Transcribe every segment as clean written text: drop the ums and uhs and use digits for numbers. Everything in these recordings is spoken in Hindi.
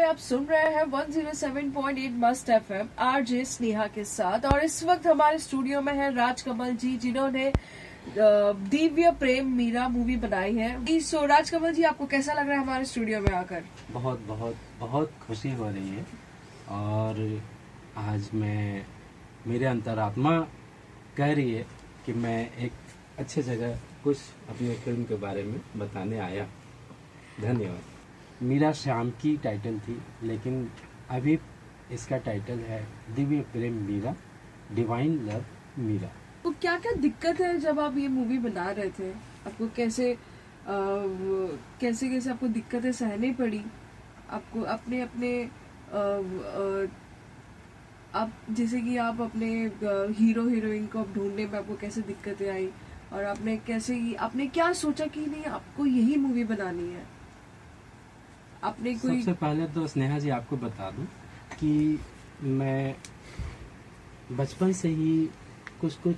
आप सुन रहे हैं 107.8 मस्ट एफएम आरजे स्नेहा के साथ। और इस वक्त हमारे स्टूडियो में है राजकमल जी, जिन्होंने दिव्य प्रेम मीरा मूवी बनाई है। सो राजकमल जी, आपको कैसा लग रहा है हमारे स्टूडियो में आकर? बहुत बहुत बहुत खुशी हो रही है। और आज मैं मेरे अंतरात्मा कह रही है कि मैं एक अच्छे जगह कुछ अपने फिल्म के बारे में बताने आया। धन्यवाद। मीरा श्याम की टाइटल थी, लेकिन अभी इसका टाइटल है दिव्य प्रेम मीरा, डिवाइन लव मीरा। तो क्या क्या दिक्कत है जब आप ये मूवी बना रहे थे? आपको कैसे कैसे आपको दिक्कतें सहनी पड़ी? आपको अपने अपने आप जैसे कि आप अपने हीरो हीरोइन को ढूंढने में आपको कैसे दिक्कतें आई, और आपने क्या सोचा कि नहीं आपको यही मूवी बनानी है? आपने कोई सबसे पहले तो स्नेहा जी आपको बता दूं कि मैं बचपन से ही कुछ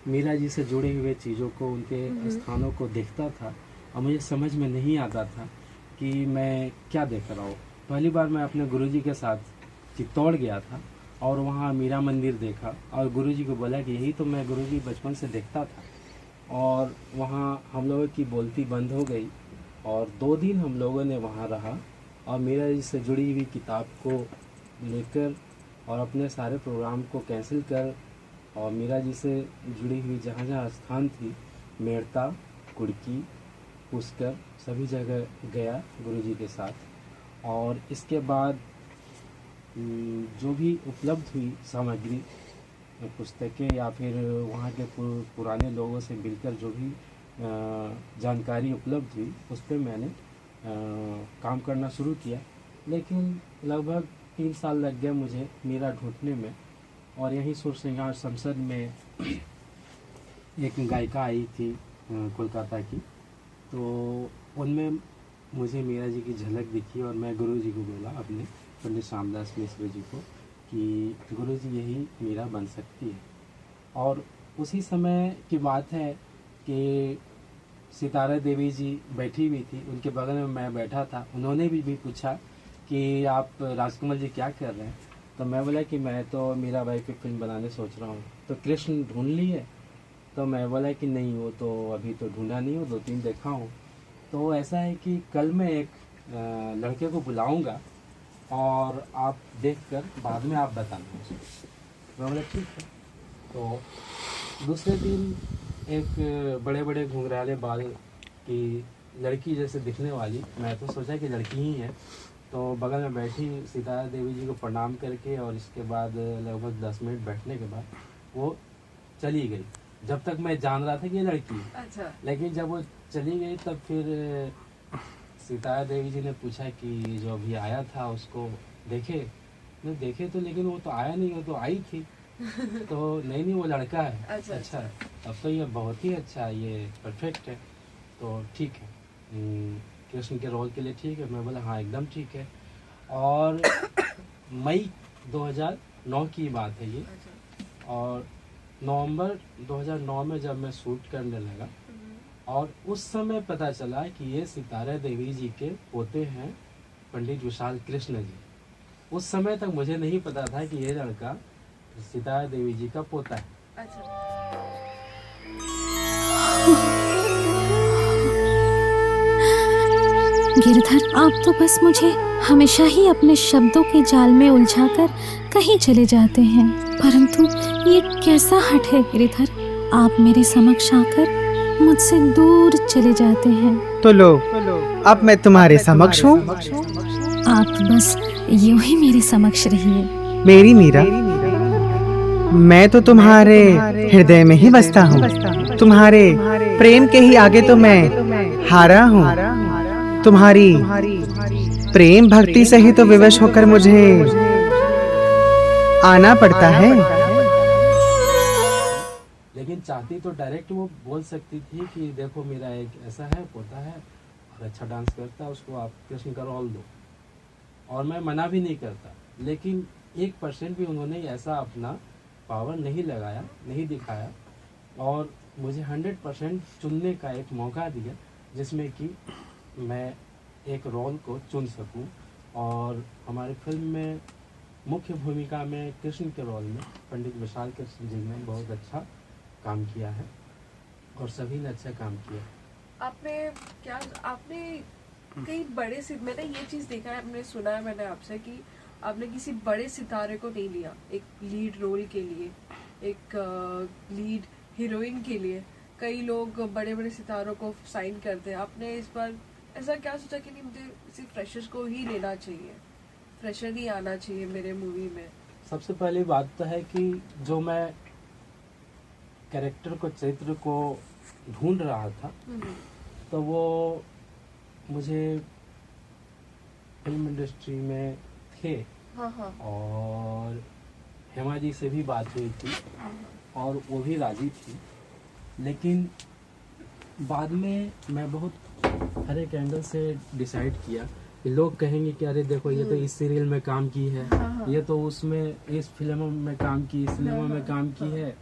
मीरा जी से जुड़े हुए चीज़ों को, उनके स्थानों को देखता था और मुझे समझ में नहीं आता था कि मैं क्या देख रहा हूँ। पहली बार मैं अपने गुरुजी के साथ चित्तौड़ गया था और वहाँ मीरा मंदिर देखा और गुरुजी को बोला कि यही तो मैं गुरुजी बचपन से देखता था। और वहाँ हम लोगों की बोलती बंद हो गई और 2 दिन हम लोगों ने वहाँ रहा और मीरा जी से जुड़ी हुई किताब को लेकर और अपने सारे प्रोग्राम को कैंसिल कर और मीरा जी से जुड़ी हुई जहाँ जहाँ स्थान थी, मेड़ता, कुड़की, पुष्कर, सभी जगह गया गुरुजी के साथ। और इसके बाद जो भी उपलब्ध हुई सामग्री, पुस्तकें या फिर वहाँ के पुराने लोगों से मिलकर जो भी जानकारी उपलब्ध हुई, उस पर मैंने काम करना शुरू किया। लेकिन लगभग 3 साल लग गए मुझे मीरा ढूंढने में। और यहीं सुर सिंगार संसद में एक गायिका आई थी कोलकाता की, तो उनमें मुझे मीरा जी की झलक दिखी और मैं गुरु जी को बोला, अपने पंडित श्यामदास मिश्र जी को, कि गुरु जी यही मीरा बन सकती है। और उसी समय की बात है कि सितारा देवी जी बैठी हुई थी, उनके बगल में मैं बैठा था। उन्होंने भी पूछा कि आप राजकमल जी क्या कर रहे हैं? तो मैं बोला कि मैं तो मीरा बाई की फिल्म बनाने सोच रहा हूँ। तो कृष्ण ढूंढ ली है? तो मैं बोला कि नहीं, वो तो अभी तो ढूंढा नहीं हो, 2-3 देखा हूँ। तो ऐसा है कि कल मैं एक लड़के को बुलाऊंगा और आप देखकर बाद में आप बताना मुझे। मैं बोला ठीक है। तो दूसरे दिन एक बड़े बड़े घुंघराले बाल की लड़की जैसे दिखने वाली, मैं तो सोचा कि लड़की ही है, तो बगल में बैठी सितारा देवी जी को प्रणाम करके और इसके बाद लगभग 10 मिनट बैठने के बाद वो चली गई। जब तक मैं जान रहा था कि ये लड़की है। अच्छा। लेकिन जब वो चली गई तब फिर सितारा देवी जी ने पूछा कि जो अभी आया था उसको देखे? मैं देखे तो, लेकिन वो तो आया नहीं, वो तो आई थी। तो नहीं वो लड़का है। अच्छा, अब तो ये बहुत ही अच्छा, ये परफेक्ट है, तो ठीक है, कृष्ण के रोल के लिए ठीक है। मैं बोला हाँ एकदम ठीक है। और मई 2009 की बात है ये। और नवंबर 2009 में जब मैं शूट करने लगा और उस समय पता चला कि ये सितारा देवी जी के पोते हैं पंडित विशाल कृष्ण जी। उस समय तक मुझे नहीं पता था कि ये लड़का सितारा देवी जी का पोता है। अच्छा। गिरधर, आप तो बस मुझे हमेशा ही अपने शब्दों के जाल में उलझाकर कहीं चले जाते हैं, परंतु ये कैसा हठ है गिरधर, आप मेरे समक्ष आकर मुझसे दूर चले जाते हैं। तो लो, अब मैं तुम्हारे समक्ष हूँ। आप बस यूं ही मेरे समक्ष रहिए। मेरी मीरा, मैं तो तुम्हारे हृदय में ही बसता हूँ। तुम्हारे प्रेम के ही आगे तो मैं हारा हूँ। तुम्हारी प्रेम भक्ति से ही तो विवश होकर मुझे आना पड़ता है। लेकिन चाहती तो डायरेक्ट वो बोल सकती थी कि देखो मेरा एक ऐसा है, पोता है और अच्छा डांस करता है, उसको आप कृष्ण का रोल दो, और मैं मना भी नहीं करता। लेकिन 1% भी उन्होंने ऐसा अपना पावर नहीं लगाया, नहीं दिखाया और मुझे 100% चुनने का एक मौका दिया, जिसमें कि मैं एक रोल को चुन सकूं और हमारे फिल्म में मुख्य भूमिका में कृष्ण के रोल में पंडित विशाल कृष्ण जी ने बहुत अच्छा काम किया है और सभी ने अच्छा काम किया। आपने कई बड़े मैंने ये चीज़ देखा है, हमने सुना है मैंने आपसे कि आपने किसी बड़े सितारे को नहीं लिया एक लीड रोल के लिए, एक लीड हीरोइन के लिए। कई लोग बड़े बड़े सितारों को साइन करते हैं, आपने इस बार ऐसा क्या सोचा कि नहीं मुझे सिर्फ फ्रेशर्स को ही लेना चाहिए, फ्रेशर ही आना चाहिए मेरे मूवी में? सबसे पहली बात तो है कि जो मैं कैरेक्टर को, चरित्र को ढूंढ रहा था तो वो मुझे फिल्म इंडस्ट्री में थे। हाँ। और हेमा जी से भी बात हुई थी और वो भी राजी थी, लेकिन बाद में मैं बहुत हर एक एंगल से डिसाइड किया कि लोग कहेंगे कि अरे देखो ये तो इस सीरियल में काम की है, ये तो उसमें इस फिल्म में काम की, इस फिल्म में काम की है,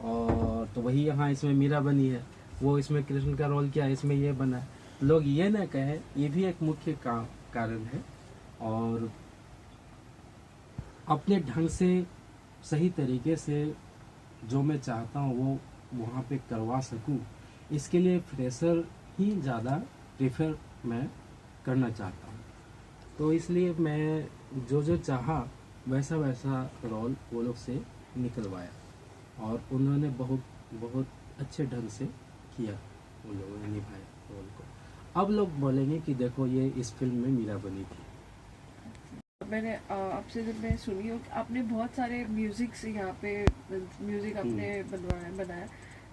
और तो वही यहाँ इसमें मीरा बनी है, वो इसमें कृष्ण का रोल किया, इसमें ये बना है। लोग ये ना कहे, ये भी एक मुख्य कारण है। और अपने ढंग से सही तरीके से जो मैं चाहता हूँ वो वहाँ पे करवा सकूँ, इसके लिए फ्रेशर ही ज़्यादा प्रेफर मैं करना चाहता हूँ। तो इसलिए मैं जो चाहा वैसा रोल वो लोग से निकलवाया और उन्होंने बहुत अच्छे ढंग से किया, उन लोगों ने निभाया रोल को। अब लोग बोलेंगे कि देखो ये इस फिल्म में मीरा बनी थी। मैंने आपसे जब मैं सुनी हो, आपने बहुत सारे म्यूजिक से यहाँ पे म्यूजिक आपने बनाया,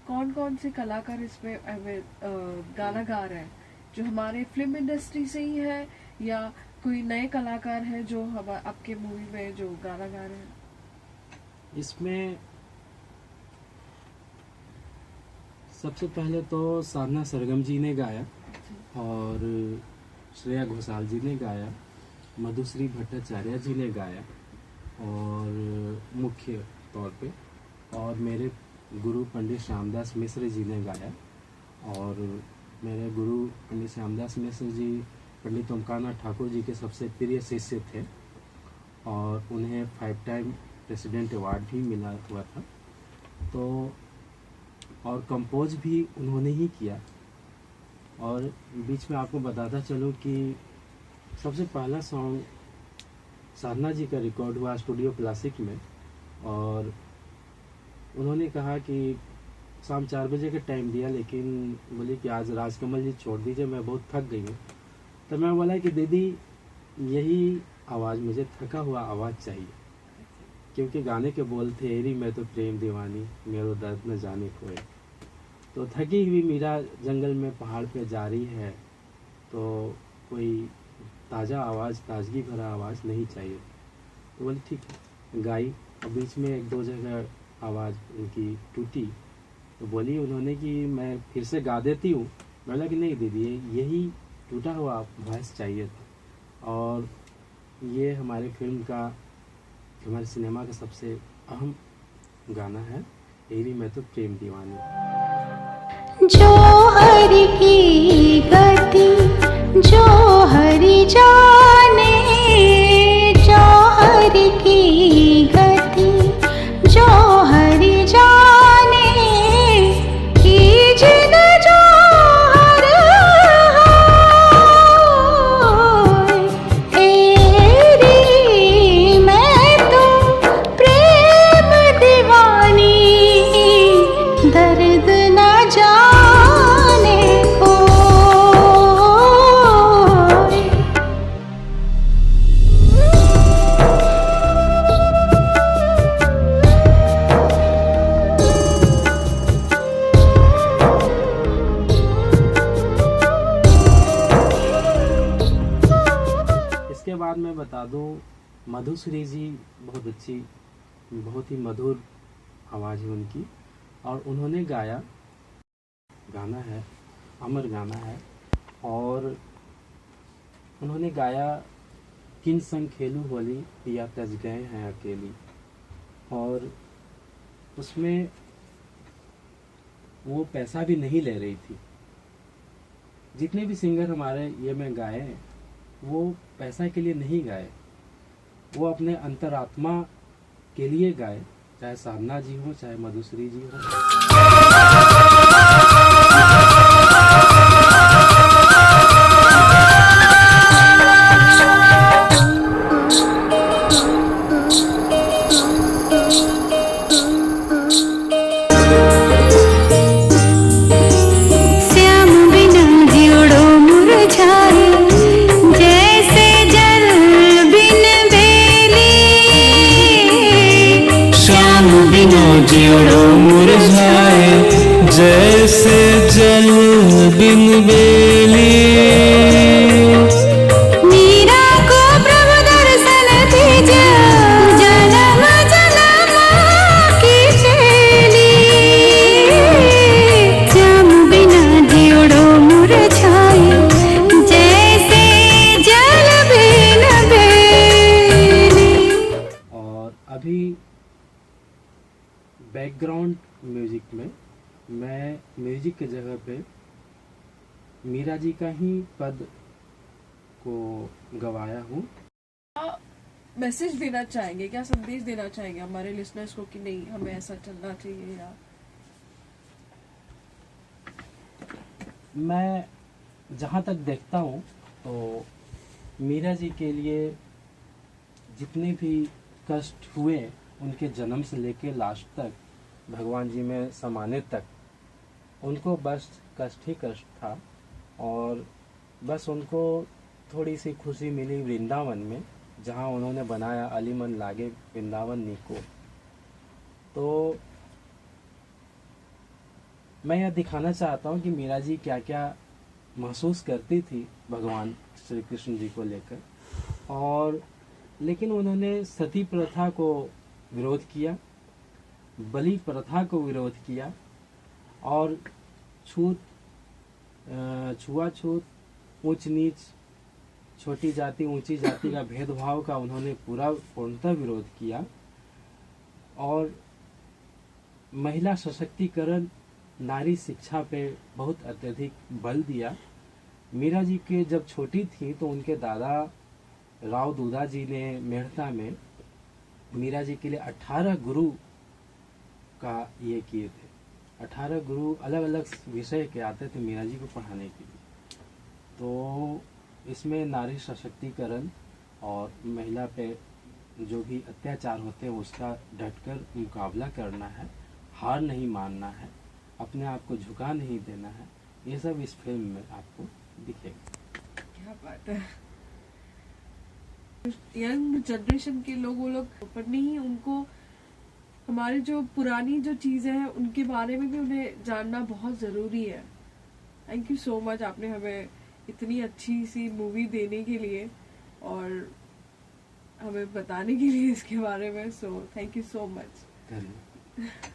कौन कौन से कलाकार इसमें गाना गा रहे हैं जो हमारे फिल्म इंडस्ट्री से ही है या कोई नए कलाकार है जो हम आपके मूवी में जो गाना गा रहे हैं? इसमें सबसे पहले तो साधना सरगम जी ने गाया और श्रेया घोषाल जी ने गाया, मधुश्री भट्टाचार्य जी ने गाया और मुख्य तौर पे, और मेरे गुरु पंडित श्यामदास मिश्र जी ने गाया। और मेरे गुरु पंडित श्यामदास मिश्र जी पंडित ओमकारनाथ ठाकुर जी के सबसे प्रिय शिष्य थे और उन्हें 5 टाइम प्रेसिडेंट अवार्ड भी मिला हुआ था। तो और कंपोज भी उन्होंने ही किया। और बीच में आपको बताता चलूँ कि सबसे पहला सॉन्ग साधना जी का रिकॉर्ड हुआ स्टूडियो क्लासिक में, और उन्होंने कहा कि शाम 4 बजे का टाइम दिया, लेकिन बोली कि आज राजकमल जी छोड़ दीजिए, मैं बहुत थक गई हूँ। तो मैं बोला कि दीदी यही आवाज़, मुझे थका हुआ आवाज़ चाहिए, क्योंकि गाने के बोल थे हेरी मैं तो प्रेम दीवानी, मेरो दर्द न जाने खोए। तो थकी हुई मीरा जंगल में पहाड़ पे जा रही है, तो कोई ताज़ा आवाज़, ताजगी भरा आवाज़ नहीं चाहिए। तो बोली ठीक है, गाई। और बीच में 1-2 जगह आवाज़ उनकी टूटी, तो बोली उन्होंने कि मैं फिर से गा देती हूँ। मैं बोला कि नहीं दीदी, यही टूटा हुआ वॉइस चाहिए था। और ये हमारे फिल्म का, हमारे सिनेमा का सबसे अहम गाना है, हेरी मैं तो प्रेम दीवानी। जो हरि की गति जो हरि जाने, जो हरि की गति जो हरि जाने, कीजिन जो हर होय। हेरी मैं तो प्रेम दीवानी, दर्द न जाने कोय। इसके बाद मैं बता दूं, मधुश्री जी बहुत अच्छी, बहुत ही मधुर आवाज़ है उनकी, और उन्होंने गाया गाना है, अमर गाना है। और उन्होंने गाया किन संग खेलू होली, पिया तज गए हैं अकेली। और उसमें वो पैसा भी नहीं ले रही थी। जितने भी सिंगर हमारे ये में गाए, वो पैसा के लिए नहीं गाए, वो अपने अंतरात्मा के लिए गाए, चाहे साधना जी हो चाहे मधुश्री जी हो। श्याम बिना जियोड़ो मुरझाए जैसे जल बिन बेली। श्याम बिना जियोड़ो मुरझाए जैसे जल बिन बेली। मीरा को प्रभु दर्शन दीजा जन्म जन्म की चली। श्याम बिना जियोड़ो मुरझाए जैसे जल बिन बेली। और अभी बैकग्राउंड म्यूजिक में मैं म्यूजिक के जगह पे मीरा जी का ही पद को गवाया हूँ। मैसेज देना चाहेंगे, क्या संदेश देना चाहेंगे हमारे लिसनर्स को कि नहीं हमें ऐसा चलना चाहिए? या मैं जहाँ तक देखता हूँ तो मीरा जी के लिए जितने भी कष्ट हुए उनके जन्म से लेके लास्ट तक भगवान जी में समाने तक, उनको बस कष्ट ही कष्ट था। और बस उनको थोड़ी सी खुशी मिली वृंदावन में, जहाँ उन्होंने बनाया अली मन लागे वृंदावन नीको। तो मैं यह दिखाना चाहता हूँ कि मीरा जी क्या क्या महसूस करती थी भगवान श्री कृष्ण जी को लेकर। और लेकिन उन्होंने सती प्रथा को विरोध किया, बलि प्रथा को विरोध किया, और छुआछूत, ऊंच नीच, छोटी जाति ऊंची जाति का भेदभाव का उन्होंने पूर्णतः विरोध किया। और महिला सशक्तिकरण, नारी शिक्षा पे बहुत अत्यधिक बल दिया। मीरा जी के जब छोटी थी तो उनके दादा राव दूधा जी ने मेहता में मीरा जी के लिए 18 गुरु का ये किए थे। 18 गुरु अलग अलग विषय के आते थे मीरा जी को पढ़ाने के लिए। तो इसमें नारी सशक्तिकरण और महिला पे जो भी अत्याचार होते हैं उसका डटकर मुकाबला करना है, हार नहीं मानना है, अपने आप को झुका नहीं देना है, ये सब इस फिल्म में आपको दिखेगा। क्या बात है। यंग जनरेशन के लोग, वो लोग पर नहीं, उनको हमारी जो पुरानी जो चीजें हैं उनके बारे में भी उन्हें जानना बहुत जरूरी है। थैंक यू सो मच, आपने हमें इतनी अच्छी सी मूवी देने के लिए और हमें बताने के लिए इसके बारे में। So thank you so much. धन्यवाद।